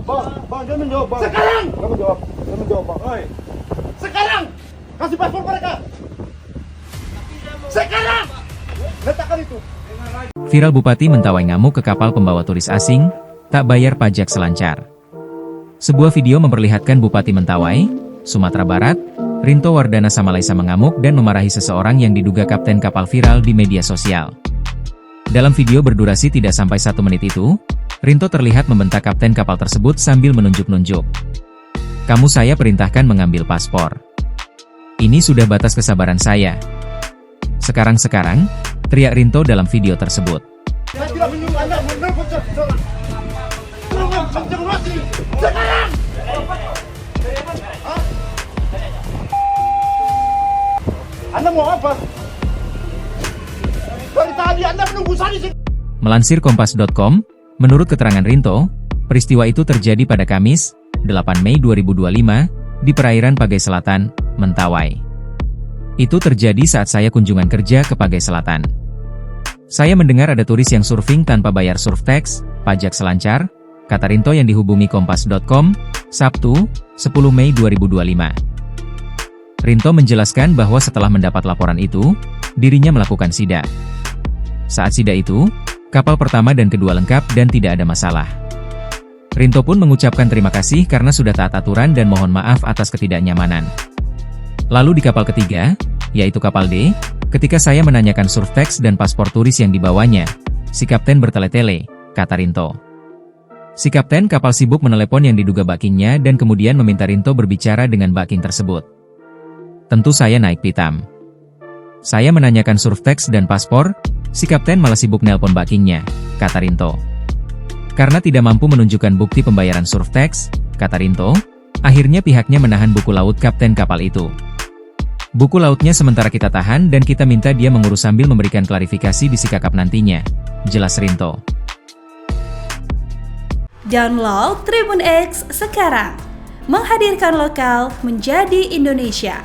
Bang, jangan menjawab, Bang. Sekarang! Jangan menjawab, Bang. Oi. Sekarang! Kasih paspor mereka! Sekarang! Letakkan itu. Viral Bupati Mentawai ngamuk ke kapal pembawa turis asing, tak bayar pajak selancar. Sebuah video memperlihatkan Bupati Mentawai, Sumatera Barat, Rinto Wardana Samalaisa mengamuk dan memarahi seseorang yang diduga kapten kapal viral di media sosial. Dalam video berdurasi tidak sampai 1 menit itu, Rinto terlihat membentak kapten kapal tersebut sambil menunjuk-nunjuk. "Kamu saya perintahkan mengambil paspor. Ini sudah batas kesabaran saya. Sekarang," teriak Rinto dalam video tersebut. Saya tidak menyuruh Anda menerobos jalan. Menjengkelasi! Sekarang! Hah? Anda mau apa? Dari tadi Anda menunggu saya di sini. Melansir Kompas.com, menurut keterangan Rinto, peristiwa itu terjadi pada Kamis, 8 Mei 2025, di perairan Pagai Selatan, Mentawai. Itu terjadi saat saya kunjungan kerja ke Pagai Selatan. Saya mendengar ada turis yang surfing tanpa bayar surf tax, pajak selancar, kata Rinto yang dihubungi Kompas.com, Sabtu, 10 Mei 2025. Rinto menjelaskan bahwa setelah mendapat laporan itu, dirinya melakukan sidak. Saat sidak itu, kapal pertama dan kedua lengkap dan tidak ada masalah. Rinto pun mengucapkan terima kasih karena sudah taat aturan dan mohon maaf atas ketidaknyamanan. Lalu di kapal ketiga, yaitu kapal D, ketika saya menanyakan surf tax dan paspor turis yang dibawanya, si kapten bertele-tele, kata Rinto. Si kapten kapal sibuk menelepon yang diduga bakingnya dan kemudian meminta Rinto berbicara dengan baking tersebut. Tentu saya naik pitam. Saya menanyakan surf tax dan paspor, si kapten malah sibuk nelpon bakingnya, kata Rinto. Karena tidak mampu menunjukkan bukti pembayaran surf tax, kata Rinto, akhirnya pihaknya menahan buku laut kapten kapal itu. Buku lautnya sementara kita tahan dan kita minta dia mengurus sambil memberikan klarifikasi di sikakap nantinya, jelas Rinto. Download Tribun X sekarang, menghadirkan lokal menjadi Indonesia.